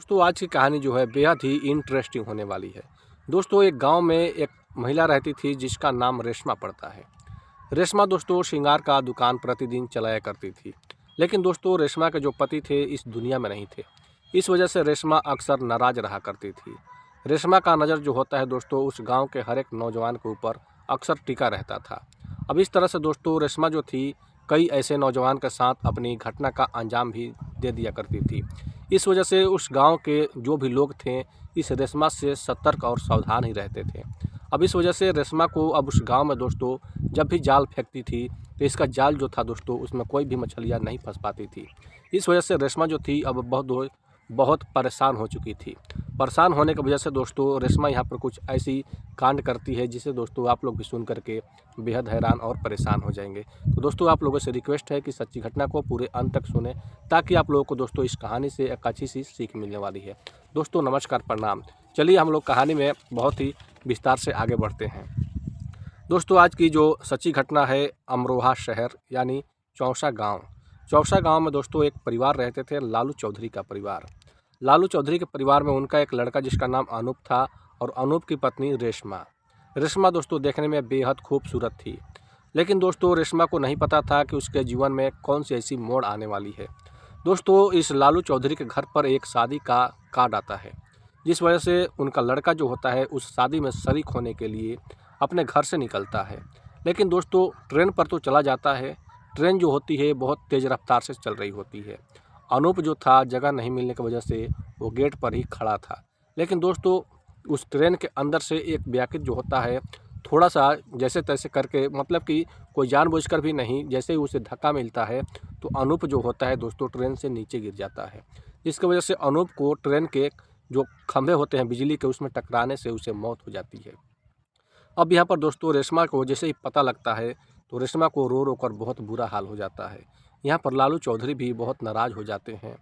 दोस्तों आज की कहानी जो है बेहद ही इंटरेस्टिंग होने वाली है। दोस्तों एक गांव में एक महिला रहती थी जिसका नाम रेशमा पड़ता है। रेशमा दोस्तों श्रृंगार का दुकान प्रतिदिन चलाया करती थी। लेकिन दोस्तों रेशमा के जो पति थे इस दुनिया में नहीं थे। इस वजह से रेशमा अक्सर नाराज रहा करती थी। रेशमा का नज़र जो होता है दोस्तों उस गाँव के हर एक नौजवान के ऊपर अक्सर टिका रहता था। अब इस तरह से दोस्तों रेशमा जो थी कई ऐसे नौजवान के साथ अपनी घटना का अंजाम भी दे दिया करती थी। इस वजह से उस गांव के जो भी लोग थे इस रेशमा से सतर्क और सावधान ही रहते थे। अब इस वजह से रेशमा को अब उस गांव में दोस्तों जब भी जाल फेंकती थी तो इसका जाल जो था दोस्तों उसमें कोई भी मछलियां नहीं फंस पाती थी। इस वजह से रेशमा जो थी अब बहुत परेशान हो चुकी थी। परेशान होने की वजह से दोस्तों रेशमा यहाँ पर कुछ ऐसी कांड करती है जिसे दोस्तों आप लोग भी सुन करके बेहद हैरान और परेशान हो जाएंगे। तो दोस्तों आप लोगों से रिक्वेस्ट है कि सच्ची घटना को पूरे अंत तक सुने ताकि आप लोगों को दोस्तों इस कहानी से एक अच्छी सी सीख मिलने वाली है। दोस्तों नमस्कार, प्रणाम। चलिए हम लोग कहानी में बहुत ही विस्तार से आगे बढ़ते हैं। दोस्तों आज की जो सच्ची घटना है अमरोहा शहर यानी चौसा गाँव। चौसा गाँव में दोस्तों एक परिवार रहते थे, लालू चौधरी का परिवार। लालू चौधरी के परिवार में उनका एक लड़का जिसका नाम अनूप था और अनूप की पत्नी रेशमा। रेशमा दोस्तों देखने में बेहद खूबसूरत थी। लेकिन दोस्तों रेशमा को नहीं पता था कि उसके जीवन में कौन सी ऐसी मोड़ आने वाली है। दोस्तों इस लालू चौधरी के घर पर एक शादी का कार्ड आता है जिस वजह से उनका लड़का जो होता है उस शादी में शरीक होने के लिए अपने घर से निकलता है। लेकिन दोस्तों ट्रेन पर तो चला जाता है। ट्रेन जो होती है बहुत तेज़ रफ्तार से चल रही होती है। अनूप जो था जगह नहीं मिलने की वजह से वो गेट पर ही खड़ा था। लेकिन दोस्तों उस ट्रेन के अंदर से एक व्यक्ति जो होता है थोड़ा सा जैसे तैसे करके, मतलब कि कोई जानबूझकर भी नहीं, जैसे ही उसे धक्का मिलता है तो अनूप जो होता है दोस्तों ट्रेन से नीचे गिर जाता है। जिसकी वजह से अनूप को ट्रेन के जो खंभे होते हैं बिजली के उसमें टकराने से उसे मौत हो जाती है। अब यहाँ पर दोस्तों रेशमा को जैसे ही पता लगता है तो रेशमा को रो रो कर बहुत बुरा हाल हो जाता है। यहाँ पर लालू चौधरी भी बहुत नाराज़ हो जाते हैं।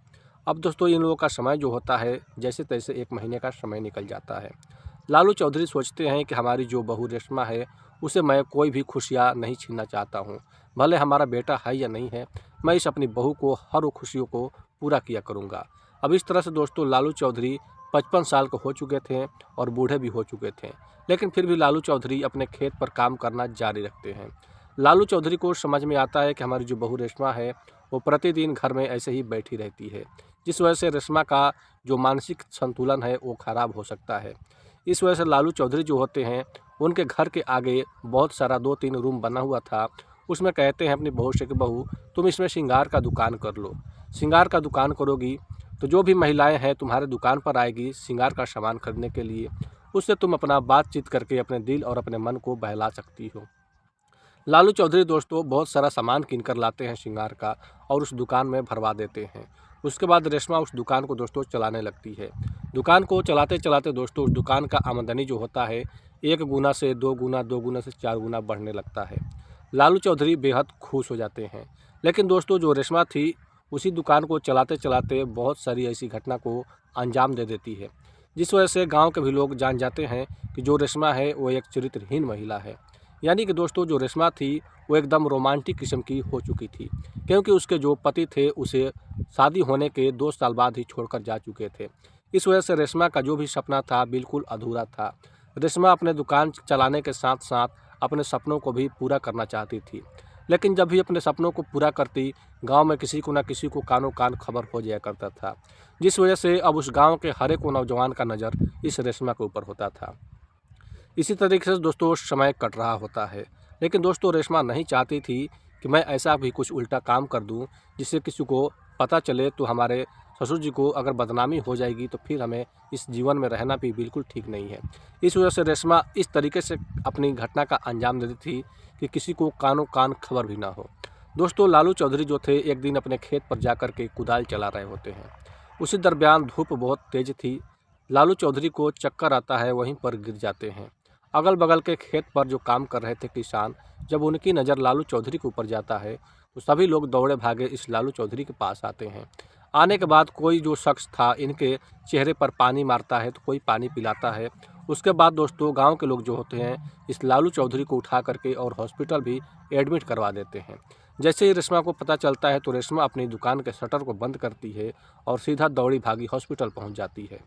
अब दोस्तों इन लोगों का समय जो होता है जैसे तैसे 1 महीने का समय निकल जाता है। लालू चौधरी सोचते हैं कि हमारी जो बहू रेशमा है उसे मैं कोई भी खुशियाँ नहीं छीनना चाहता हूँ। भले हमारा बेटा है या नहीं है, मैं इस अपनी बहू को हर वो खुशियों को पूरा किया करूँगा। अब इस तरह से दोस्तों लालू चौधरी 55 साल के हो चुके थे और बूढ़े भी हो चुके थे। लेकिन फिर भी लालू चौधरी अपने खेत पर काम करना जारी रखते हैं। लालू चौधरी को समझ में आता है कि हमारी जो बहू रेशमा है वो प्रतिदिन घर में ऐसे ही बैठी रहती है, जिस वजह से रेशमा का जो मानसिक संतुलन है वो खराब हो सकता है। इस वजह से लालू चौधरी जो होते हैं उनके घर के आगे बहुत सारा 2-3 रूम बना हुआ था। उसमें कहते हैं अपनी बहू से कि बहू तुम इसमें श्रृंगार का दुकान कर लो। श्रृंगार का दुकान करोगी तो जो भी महिलाएं हैं तुम्हारे दुकान पर आएगी श्रृंगार का सामान खरीदने के लिए, उससे तुम अपना बातचीत करके अपने दिल और अपने मन को बहला सकती हो। लालू चौधरी दोस्तों बहुत सारा सामान किन कर लाते हैं श्रृंगार का और उस दुकान में भरवा देते हैं। उसके बाद रेशमा उस दुकान को दोस्तों चलाने लगती है। दुकान को चलाते चलाते दोस्तों उस दुकान का आमदनी जो होता है 1 गुना से 2 गुना, 2 गुना से 4 गुना बढ़ने लगता है। लालू चौधरी बेहद खुश हो जाते हैं। लेकिन दोस्तों जो रेशमा थी उसी दुकान को चलाते चलाते बहुत सारी ऐसी घटना को अंजाम दे देती है, जिस वजह से गाँव के भी लोग जान जाते हैं कि जो रेशमा है वो एक चरित्रहीन महिला है। यानी कि दोस्तों जो रेशमा थी वो एकदम रोमांटिक किस्म की हो चुकी थी, क्योंकि उसके जो पति थे उसे शादी होने के 2 साल बाद ही छोड़कर जा चुके थे। इस वजह से रेशमा का जो भी सपना था बिल्कुल अधूरा था। रेशमा अपने दुकान चलाने के साथ साथ अपने सपनों को भी पूरा करना चाहती थी। लेकिन जब भी अपने सपनों को पूरा करती गांव में किसी को ना किसी को कानों कान खबर हो जाया करता था, जिस वजह से अब उस गांव के हर एक नौजवान का नज़र इस रेशमा के ऊपर होता था। इसी तरीके से दोस्तों समय कट रहा होता है। लेकिन दोस्तों रेशमा नहीं चाहती थी कि मैं ऐसा भी कुछ उल्टा काम कर दूं जिससे किसी को पता चले तो हमारे ससुर जी को अगर बदनामी हो जाएगी तो फिर हमें इस जीवन में रहना भी बिल्कुल ठीक नहीं है। इस वजह से रेशमा इस तरीके से अपनी घटना का अंजाम देती थी कि किसी को कानों कान खबर भी ना हो। दोस्तों लालू चौधरी जो थे एक दिन अपने खेत पर जाकर के कुदाल चला रहे होते हैं। उसी दरमियान धूप बहुत तेज़ थी। लालू चौधरी को चक्कर आता है, वहीं पर गिर जाते हैं। अगल बगल के खेत पर जो काम कर रहे थे किसान, जब उनकी नज़र लालू चौधरी के ऊपर जाता है तो सभी लोग दौड़े भागे इस लालू चौधरी के पास आते हैं। आने के बाद कोई जो शख्स था इनके चेहरे पर पानी मारता है तो कोई पानी पिलाता है। उसके बाद दोस्तों गांव के लोग जो होते हैं इस लालू चौधरी को उठा करके और हॉस्पिटल भी एडमिट करवा देते हैं, जैसे ही रेशमा को पता चलता है तो रेशमा अपनी दुकान के शटर को बंद करती है और सीधा दौड़ी भागी हॉस्पिटल पहुंच जाती है।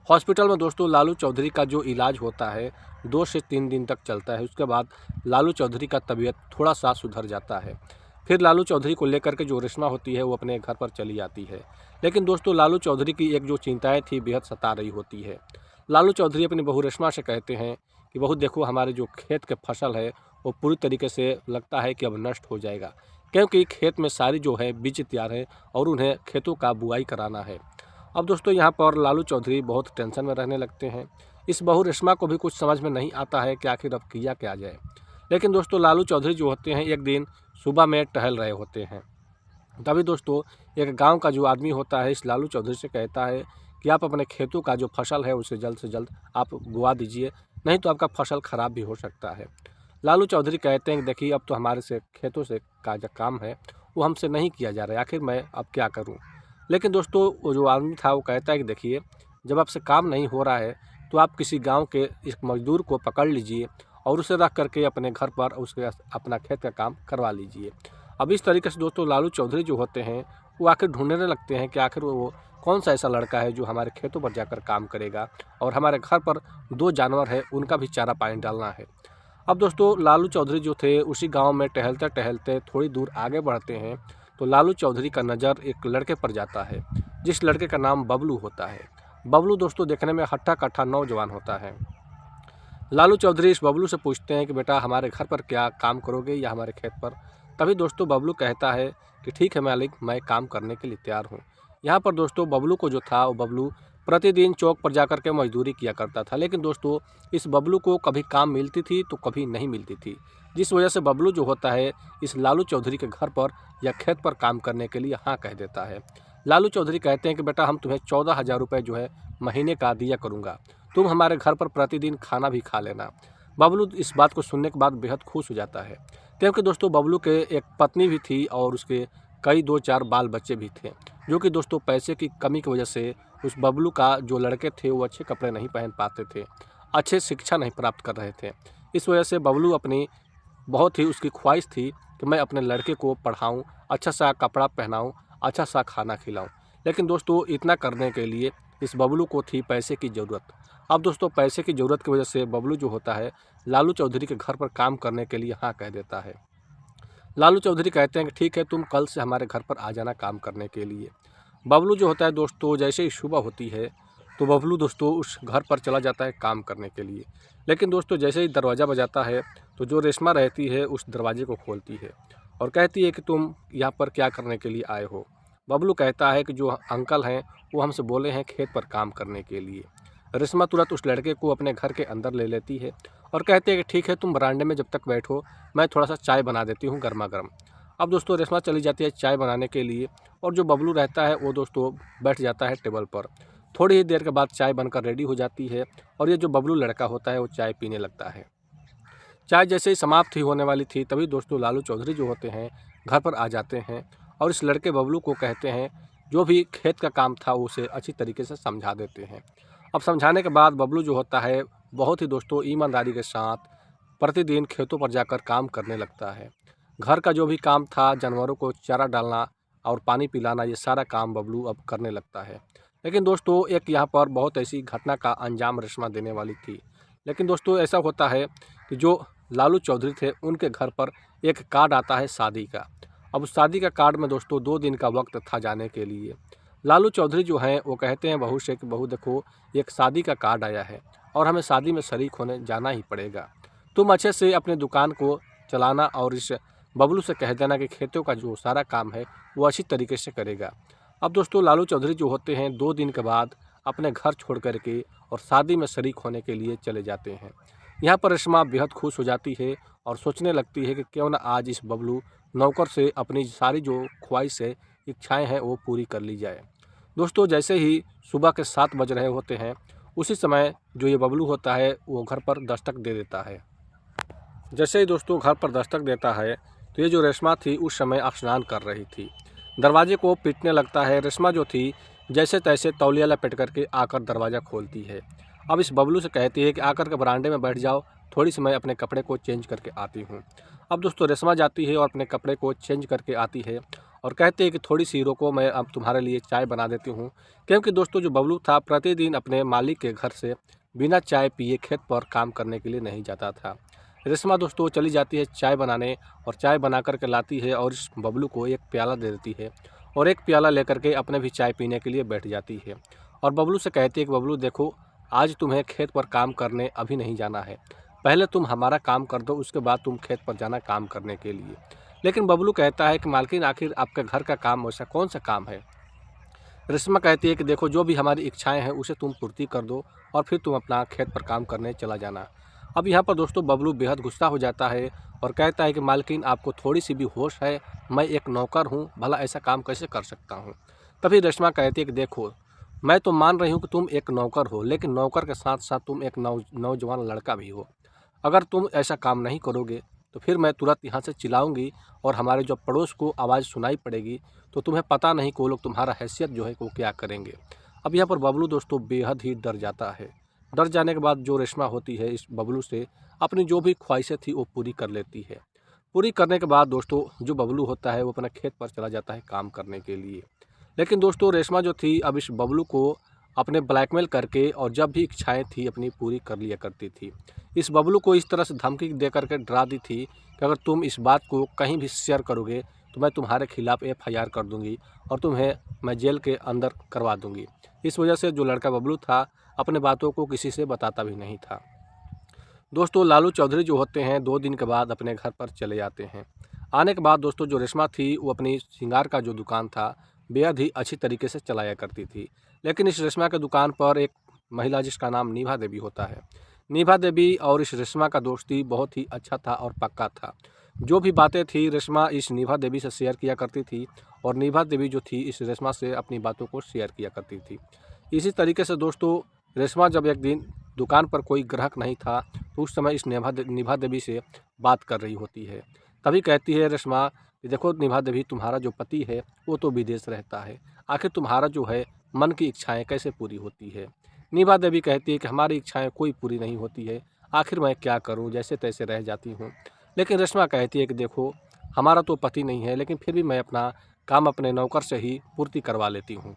हॉस्पिटल में दोस्तों लालू चौधरी का जो इलाज होता है 2 से 3 दिन तक चलता है। उसके बाद लालू चौधरी का तबीयत थोड़ा सा सुधर जाता है। फिर लालू चौधरी को लेकर के जो रेशमा होती है वो अपने घर पर चली आती है। लेकिन दोस्तों लालू चौधरी की एक जो चिंताएं थी बेहद सता रही होती है। लालू चौधरी अपनी बहू रेशमा से कहते हैं कि बहू देखो, हमारे जो खेत के फसल है वो पूरी तरीके से लगता है कि अब नष्ट हो जाएगा, क्योंकि खेत में सारी जो है बीज तैयार है और उन्हें खेतों का बुआई कराना है। अब दोस्तों यहाँ पर लालू चौधरी बहुत टेंशन में रहने लगते हैं। इस बहू रेशमा को भी कुछ समझ में नहीं आता है कि आखिर अब किया क्या जाए। लेकिन दोस्तों लालू चौधरी जो होते हैं एक दिन सुबह में टहल रहे होते हैं। तभी दोस्तों एक गांव का जो आदमी होता है इस लालू चौधरी से कहता है कि आप अपने खेतों का जो फसल है उसे जल्द से जल्द आप बुआ दीजिए, नहीं तो आपका फसल ख़राब भी हो सकता है। लालू चौधरी कहते हैं कि देखिए, अब तो हमारे से खेतों से का जो काम है वो हमसे नहीं किया जा रहा है, आखिर मैं अब क्या करूं। लेकिन दोस्तों वो जो आदमी था वो कहता है कि देखिए, जब आपसे काम नहीं हो रहा है तो आप किसी गांव के इस मजदूर को पकड़ लीजिए और उसे रख करके अपने घर पर उसके अपना खेत का काम करवा लीजिए। अब इस तरीके से दोस्तों लालू चौधरी जो होते हैं वो आखिर ढूंढने लगते हैं कि आखिर वो कौन सा ऐसा लड़का है जो हमारे खेतों पर जाकर काम करेगा और हमारे घर पर 2 जानवर है उनका भी चारा पानी डालना है। अब दोस्तों लालू चौधरी जो थे उसी गांव में टहलते टहलते थोड़ी दूर आगे बढ़ते हैं तो लालू चौधरी का नज़र एक लड़के पर जाता है, जिस लड़के का नाम बबलू होता है। बबलू दोस्तों देखने में हट्टा कट्टा नौजवान होता है। लालू चौधरी इस बबलू से पूछते हैं कि बेटा, हमारे घर पर क्या काम करोगे या हमारे खेत पर। तभी दोस्तों बबलू कहता है कि ठीक है मालिक, मैं काम करने के लिए तैयार हूँ। यहाँ पर दोस्तों बबलू को जो था वो बबलू प्रतिदिन चौक पर जाकर के मजदूरी किया करता था। लेकिन दोस्तों इस बबलू को कभी काम मिलती थी तो कभी नहीं मिलती थी, जिस वजह से बबलू जो होता है इस लालू चौधरी के घर पर या खेत पर काम करने के लिए हाँ कह देता है। लालू चौधरी कहते हैं कि बेटा, हम तुम्हें 14,000 रुपये जो है महीने का दिया करूँगा, तुम हमारे घर पर प्रतिदिन खाना भी खा लेना। बबलू इस बात को सुनने के बाद बेहद खुश हो जाता है, क्योंकि दोस्तों बबलू के एक पत्नी भी थी और उसके कई 2-4 बाल बच्चे भी थे, जो कि दोस्तों पैसे की कमी की वजह से उस बबलू का जो लड़के थे वो अच्छे कपड़े नहीं पहन पाते थे, अच्छे शिक्षा नहीं प्राप्त कर रहे थे। इस वजह से बबलू अपनी बहुत ही उसकी ख्वाहिश थी कि मैं अपने लड़के को पढ़ाऊँ, अच्छा सा कपड़ा पहनाऊँ, अच्छा सा खाना खिलाऊँ। लेकिन दोस्तों इतना करने के लिए इस बबलू को थी पैसे की ज़रूरत। अब दोस्तों पैसे की ज़रूरत की वजह से बबलू जो होता है लालू चौधरी के घर पर काम करने के लिए हाँ कह देता है। लालू चौधरी कहते हैं कि ठीक है, तुम कल से हमारे घर पर आ जाना काम करने के लिए। बबलू जो होता है दोस्तों जैसे ही सुबह होती है तो बबलू दोस्तों उस घर पर चला जाता है काम करने के लिए। लेकिन दोस्तों जैसे ही दरवाज़ा बजाता है तो जो रेशमा रहती है उस दरवाजे को खोलती है और कहती है कि तुम यहाँ पर क्या करने के लिए आए हो। बबलू कहता है कि जो अंकल हैं वो हमसे बोले हैं खेत पर काम करने के लिए। रेशमा तुरंत उस लड़के को अपने घर के अंदर ले लेती है और कहते हैं कि ठीक है, तुम बरामदे में जब तक बैठो, मैं थोड़ा सा चाय बना देती हूँ गर्मा गर्म। अब दोस्तों रेशमा चली जाती है चाय बनाने के लिए और जो बबलू रहता है वो दोस्तों बैठ जाता है टेबल पर। थोड़ी ही देर के बाद चाय बनकर रेडी हो जाती है और ये जो बबलू लड़का होता है वो चाय पीने लगता है। चाय जैसे ही समाप्त ही होने वाली थी तभी दोस्तों लालू चौधरी जो होते हैं घर पर आ जाते हैं और इस लड़के बबलू को कहते हैं जो भी खेत का काम था उसे अच्छी तरीके से समझा देते हैं। अब समझाने के बाद बबलू जो होता है बहुत ही दोस्तों ईमानदारी के साथ प्रतिदिन खेतों पर जाकर काम करने लगता है। घर का जो भी काम था, जानवरों को चारा डालना और पानी पिलाना, ये सारा काम बबलू अब करने लगता है। लेकिन दोस्तों एक यहाँ पर बहुत ऐसी घटना का अंजाम रेशमा देने वाली थी। लेकिन दोस्तों ऐसा होता है कि जो लालू चौधरी थे उनके घर पर एक कार्ड आता है शादी का। अब उस शादी का कार्ड में दोस्तों 2 दिन का वक्त था जाने के लिए। लालू चौधरी जो हैं वो कहते हैं बहू से कि बहू देखो, एक शादी का कार्ड आया है और हमें शादी में शरीक होने जाना ही पड़ेगा। तुम अच्छे से अपनी दुकान को चलाना और इस बबलू से कह देना कि खेतों का जो सारा काम है वो अच्छी तरीके से करेगा। अब दोस्तों लालू चौधरी जो होते हैं 2 दिन के बाद अपने घर छोड़ कर के और शादी में शरीक होने के लिए चले जाते हैं। यहाँ पर रेशमा बेहद खुश हो जाती है और सोचने लगती है कि क्यों ना आज इस बबलू नौकर से अपनी सारी जो ख्वाहिश है, इच्छाएँ हैं वो पूरी कर ली जाए। दोस्तों जैसे ही सुबह के 7 बज रहे होते हैं उसी समय जो ये बबलू होता है वो घर पर दस्तक दे देता है। जैसे ही दोस्तों घर पर दस्तक देता है तो ये जो रेशमा थी उस समय स्नान कर रही थी। दरवाजे को पीटने लगता है। रेशमा जो थी जैसे तैसे तौलिया लपेट करके आकर दरवाज़ा खोलती है। अब इस बबलू से कहती है कि आकर के बरामदे में बैठ जाओ, थोड़ी सी मैं अपने कपड़े को चेंज करके आती हूँ। अब दोस्तों रेशमा जाती है और अपने कपड़े को चेंज करके आती है और कहते हैं कि थोड़ी सी रुको, मैं अब तुम्हारे लिए चाय बना देती हूँ। क्योंकि दोस्तों जो बबलू था प्रतिदिन अपने मालिक के घर से बिना चाय पिए खेत पर काम करने के लिए नहीं जाता था। रेशमा दोस्तों चली जाती है चाय बनाने और चाय बना कर के लाती है और इस बबलू को एक प्याला दे देती है और एक प्याला लेकर के अपने भी चाय पीने के लिए बैठ जाती है और बबलू से कहती है कि बबलू देखो, आज तुम्हें खेत पर काम करने अभी नहीं जाना है, पहले तुम हमारा काम कर दो, उसके बाद तुम खेत पर जाना काम करने के लिए। लेकिन बबलू कहता है कि मालकिन आखिर आपके घर का काम वैसा कौन सा काम है। रेशमा कहती है कि देखो, जो भी हमारी इच्छाएं हैं उसे तुम पूर्ति कर दो और फिर तुम अपना खेत पर काम करने चला जाना। अब यहाँ पर दोस्तों बबलू बेहद गुस्सा हो जाता है और कहता है कि मालकिन आपको थोड़ी सी भी होश है, मैं एक नौकर हूँ, भला ऐसा काम कैसे कर सकता हूँ। तभी रेशमा कहती है कि देखो, मैं तो मान रही हूँ कि तुम एक नौकर हो, लेकिन नौकर के साथ साथ तुम एक नौजवान लड़का भी हो। अगर तुम ऐसा काम नहीं करोगे तो फिर मैं तुरंत यहाँ से चिल्लाऊंगी और हमारे जो पड़ोस को आवाज़ सुनाई पड़ेगी, तो तुम्हें पता नहीं कि वो लोग तुम्हारा हैसियत जो है वो क्या करेंगे। अब यहाँ पर बबलू दोस्तों बेहद ही डर जाता है। डर जाने के बाद जो रेशमा होती है इस बबलू से अपनी जो भी ख्वाहिशें थी वो पूरी कर लेती है। पूरी करने के बाद दोस्तों जो बबलू होता है वो अपना खेत पर चला जाता है काम करने के लिए। लेकिन दोस्तों रेशमा जो थी अब इस बबलू को अपने ब्लैकमेल करके और जब भी इच्छाएं थी अपनी पूरी कर लिया करती थी। इस बबलू को इस तरह से धमकी दे करके डरा दी थी कि अगर तुम इस बात को कहीं भी शेयर करोगे तो मैं तुम्हारे खिलाफ़ FIR कर दूंगी और तुम्हें मैं जेल के अंदर करवा दूंगी। इस वजह से जो लड़का बबलू था अपने बातों को किसी से बताता भी नहीं था। दोस्तों लालू चौधरी जो होते हैं 2 दिन के बाद अपने घर पर चले जाते हैं। आने के बाद दोस्तों जो रेशमा थी वो अपनी श्रृंगार का जो दुकान था बेहद ही अच्छी तरीके से चलाया करती थी। लेकिन इस रेशमा के दुकान पर एक महिला जिसका नाम नीभा देवी होता है। नीभा देवी और इस रेशमा का दोस्ती बहुत ही अच्छा था और पक्का था। जो भी बातें थी रेशमा इस नीभा देवी से शेयर किया करती थी और नीभा देवी जो थी इस रेशमा से अपनी बातों को शेयर किया करती थी। इसी तरीके से दोस्तों रेशमा जब एक दिन दुकान पर कोई ग्राहक नहीं था तो उस समय इस नीभा देवी से बात कर रही होती है। तभी कहती है रेशमा कि देखो नीभा देवी, तुम्हारा जो पति है वो तो विदेश रहता है, आखिर तुम्हारा जो है मन की इच्छाएं कैसे पूरी होती है। नीभा देवी कहती है कि हमारी इच्छाएं कोई पूरी नहीं होती है, आखिर मैं क्या करूं, जैसे तैसे रह जाती हूं। लेकिन रेशमा कहती है कि देखो, हमारा तो पति नहीं है, लेकिन फिर भी मैं अपना काम अपने नौकर से ही पूर्ति करवा लेती हूँ।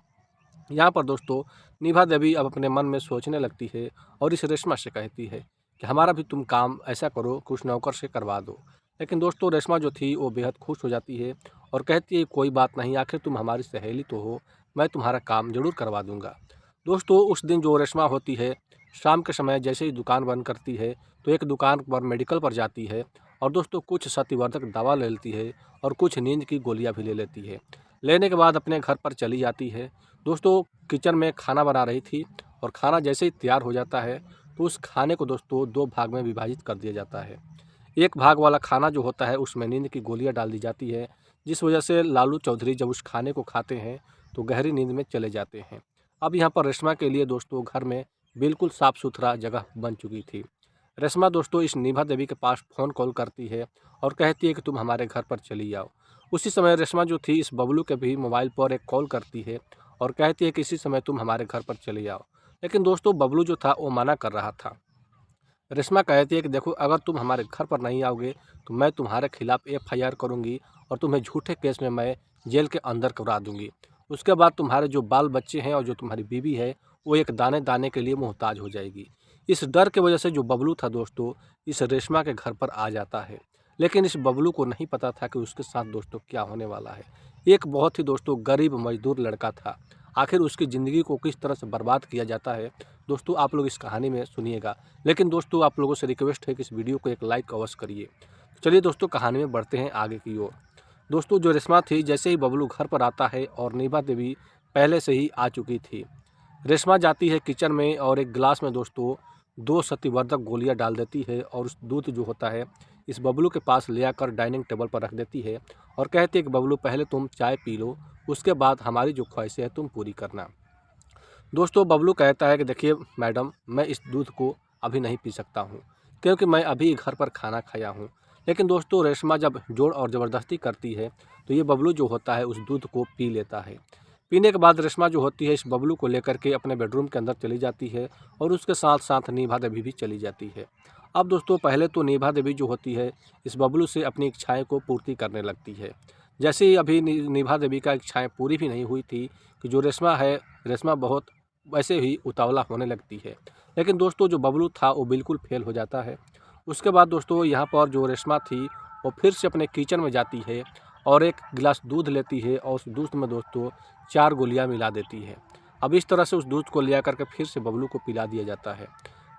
यहाँ पर दोस्तों नीभा देवी अब अपने मन में सोचने लगती है और इस रेशमा से कहती है कि हमारा भी तुम काम ऐसा करो कि उस नौकर से करवा दो। लेकिन दोस्तों रेशमा जो थी वो बेहद खुश हो जाती है और कहती है कोई बात नहीं, आखिर तुम हमारी सहेली तो हो, मैं तुम्हारा काम ज़रूर करवा दूंगा। दोस्तों उस दिन जो रेशमा होती है शाम के समय जैसे ही दुकान बंद करती है तो एक दुकान पर मेडिकल पर जाती है और दोस्तों कुछ सत्यवर्धक दवा ले लेती है और कुछ नींद की गोलियां भी ले लेती है। लेने के बाद अपने घर पर चली जाती है। दोस्तों किचन में खाना बना रही थी और खाना जैसे ही तैयार हो जाता है तो उस खाने को दोस्तों 2 भाग में विभाजित कर दिया जाता है। एक भाग वाला खाना जो होता है उसमें नींद की गोलियां डाल दी जाती है, जिस वजह से लालू चौधरी जब उस खाने को खाते हैं तो गहरी नींद में चले जाते हैं। अब यहाँ पर रेशमा के लिए दोस्तों घर में बिल्कुल साफ़ सुथरा जगह बन चुकी थी। रेशमा दोस्तों इस नीभा देवी के पास फ़ोन कॉल करती है और कहती है कि तुम हमारे घर पर चली आओ। उसी समय रेशमा जो थी इस बबलू के भी मोबाइल पर एक कॉल करती है और कहती है कि इसी समय तुम हमारे घर पर चली आओ। लेकिन दोस्तों बबलू जो था वो मना कर रहा था। रेशमा कहती है कि देखो, अगर तुम हमारे घर पर नहीं आओगे तो मैं तुम्हारे खिलाफ़ FIR करूँगी और तुम्हें झूठे केस में मैं जेल के अंदर करा दूँगी। उसके बाद तुम्हारे जो बाल बच्चे हैं और जो तुम्हारी बीवी है वो एक दाने दाने के लिए मोहताज हो जाएगी। इस डर की वजह से जो बबलू था दोस्तों इस रेशमा के घर पर आ जाता है। लेकिन इस बबलू को नहीं पता था कि उसके साथ दोस्तों क्या होने वाला है। एक बहुत ही दोस्तों गरीब मजदूर लड़का था, आखिर उसकी ज़िंदगी को किस तरह से बर्बाद किया जाता है दोस्तों आप लोग इस कहानी में सुनिएगा। लेकिन दोस्तों आप लोगों से रिक्वेस्ट है कि इस वीडियो को एक लाइक अवश्य करिए। चलिए दोस्तों कहानी में बढ़ते हैं आगे की ओर। दोस्तों जो रेशमा थी जैसे ही बबलू घर पर आता है और नीभा देवी पहले से ही आ चुकी थी। रेशमा जाती है किचन में और एक गिलास में दोस्तों 2 सत्यवर्धक गोलियां डाल देती है और उस दूध जो होता है इस बबलू के पास ले आकर डाइनिंग टेबल पर रख देती है और कहती है कि बबलू पहले तुम चाय पी लो, उसके बाद हमारी जो ख्वाहिशें हैं तुम पूरी करना। दोस्तों बबलू कहता है कि देखिए मैडम, मैं इस दूध को अभी नहीं पी सकता हूँ क्योंकि मैं अभी घर पर खाना खाया हूँ। लेकिन दोस्तों रेशमा जब जोर और ज़बरदस्ती करती है तो ये बबलू जो होता है उस दूध को पी लेता है। पीने के बाद रेशमा जो होती है इस बबलू को लेकर के अपने बेडरूम के अंदर चली जाती है और उसके साथ साथ नीभा देवी भी चली जाती है। अब दोस्तों पहले तो निभा देवी जो होती है इस बबलू से अपनी इच्छाएं को पूर्ति करने लगती है। जैसे ही अभी निभा देवी का इच्छाएं पूरी भी नहीं हुई थी कि जो रेशमा बहुत वैसे ही उतावला होने लगती है। लेकिन दोस्तों जो बबलू था वो बिल्कुल फेल हो जाता है। उसके बाद दोस्तों यहाँ पर जो रेशमा थी वो फिर से अपने किचन में जाती है और एक गिलास दूध लेती है और उस दूध में दोस्तों 4 गोलियां मिला देती है। अब इस तरह से उस दूध को लिया करके फिर से बबलू को पिला दिया जाता है।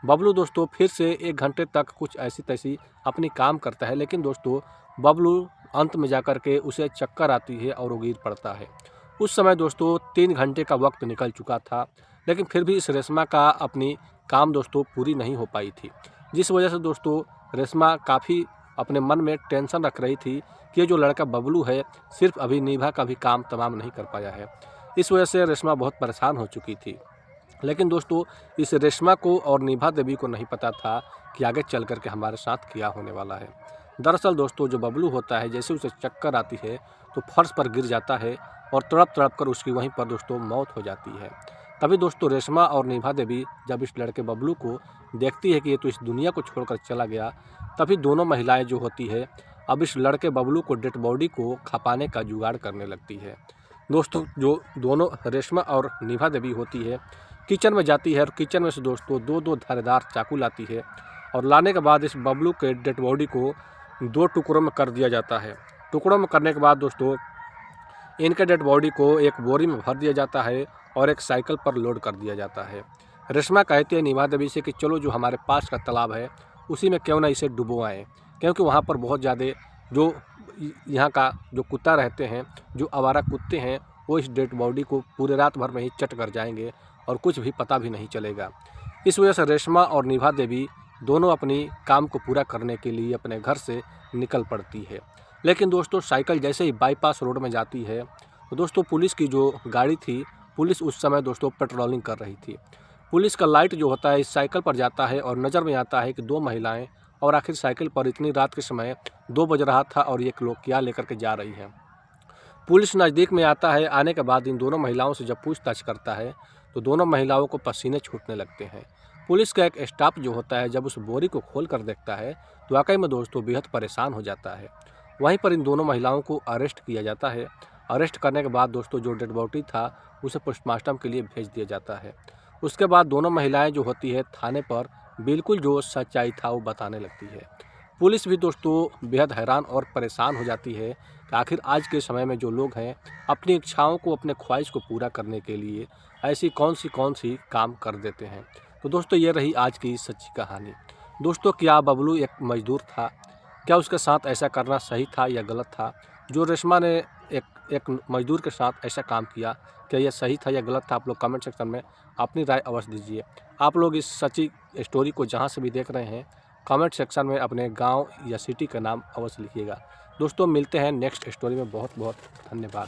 बबलू दोस्तों फिर से 1 घंटे तक कुछ ऐसी तैसी अपनी काम करता है, लेकिन दोस्तों बबलू अंत में जाकर के उसे चक्कर आती है और वो गिर पड़ता है। उस समय दोस्तों 3 घंटे का वक्त निकल चुका था, लेकिन फिर भी इस रेशमा का अपनी काम दोस्तों पूरी नहीं हो पाई थी, जिस वजह से दोस्तों रेशमा काफ़ी अपने मन में टेंशन रख रही थी कि ये जो लड़का बबलू है सिर्फ अभी निभा का भी काम तमाम नहीं कर पाया है। इस वजह से रेशमा बहुत परेशान हो चुकी थी। लेकिन दोस्तों इस रेशमा को और निभा देवी को नहीं पता था कि आगे चल कर के हमारे साथ क्या होने वाला है। दरअसल दोस्तों जो बबलू होता है जैसे उसे चक्कर आती है तो फर्श पर गिर जाता है और तड़प तड़प कर उसकी वहीं पर दोस्तों मौत हो जाती है। तभी दोस्तों रेशमा और निभा देवी जब इस लड़के बबलू को देखती है कि ये तो इस दुनिया को छोड़कर चला गया, तभी दोनों महिलाएं जो होती है अब इस लड़के बबलू को डेड बॉडी को खपाने का जुगाड़ करने लगती है। दोस्तों जो दोनों रेशमा और निभा देवी होती है किचन में जाती है और किचन में से दोस्तों 2 धारदार चाकू लाती है और लाने के बाद इस बबलू के डेड बॉडी को 2 टुकड़ों में कर दिया जाता है। टुकड़ों में करने के बाद दोस्तों इनके डेड बॉडी को एक बोरी में भर दिया जाता है और एक साइकिल पर लोड कर दिया जाता है। रेशमा कहती है निभा देवी से कि चलो जो हमारे पास का तालाब है उसी में क्यों ना इसे डुबोएं, क्योंकि वहाँ पर बहुत ज़्यादा जो यहाँ का जो कुत्ता रहते हैं, जो आवारा कुत्ते हैं, वो इस डेड बॉडी को पूरे रात भर में ही चट कर जाएंगे और कुछ भी पता भी नहीं चलेगा। इस वजह से रेशमा और निभा देवी दोनों अपनी काम को पूरा करने के लिए अपने घर से निकल पड़ती है। लेकिन दोस्तों साइकिल जैसे ही बाईपास रोड में जाती है तो दोस्तों पुलिस की जो गाड़ी थी, पुलिस उस समय दोस्तों पेट्रोलिंग कर रही थी। पुलिस का लाइट जो होता है इस साइकिल पर जाता है और नज़र में आता है कि 2 महिलाएं और आखिर साइकिल पर इतनी रात के समय 2 बज रहा था और ये लोग क्या लेकर के जा रही हैं। पुलिस नज़दीक में आता है। आने के बाद इन दोनों महिलाओं से जब पूछताछ करता है तो दोनों महिलाओं को पसीने छूटने लगते हैं। पुलिस का एक स्टाफ जो होता है जब उस बोरी को खोल कर देखता है तो वाकई में दोस्तों बेहद परेशान हो जाता है। वहीं पर इन दोनों महिलाओं को अरेस्ट किया जाता है। अरेस्ट करने के बाद दोस्तों जो डेड बॉडी था उसे पोस्टमार्टम के लिए भेज दिया जाता है। उसके बाद दोनों महिलाएं जो होती है थाने पर बिल्कुल जो सच्चाई था वो बताने लगती है। पुलिस भी दोस्तों बेहद हैरान और परेशान हो जाती है कि आखिर आज के समय में जो लोग हैं अपनी इच्छाओं को, अपने ख्वाहिश को पूरा करने के लिए ऐसी कौन सी काम कर देते हैं। तो दोस्तों ये रही आज की सच्ची कहानी। दोस्तों क्या बबलू एक मजदूर था? क्या उसके साथ ऐसा करना सही था या गलत था? जो रेशमा ने एक मजदूर के साथ ऐसा काम किया, क्या यह सही था या गलत था? आप लोग कमेंट सेक्शन में अपनी राय अवश्य दीजिए। आप लोग इस सच्ची स्टोरी को जहां से भी देख रहे हैं कमेंट सेक्शन में अपने गांव या सिटी का नाम अवश्य लिखिएगा। दोस्तों मिलते हैं नेक्स्ट स्टोरी में। बहुत बहुत धन्यवाद।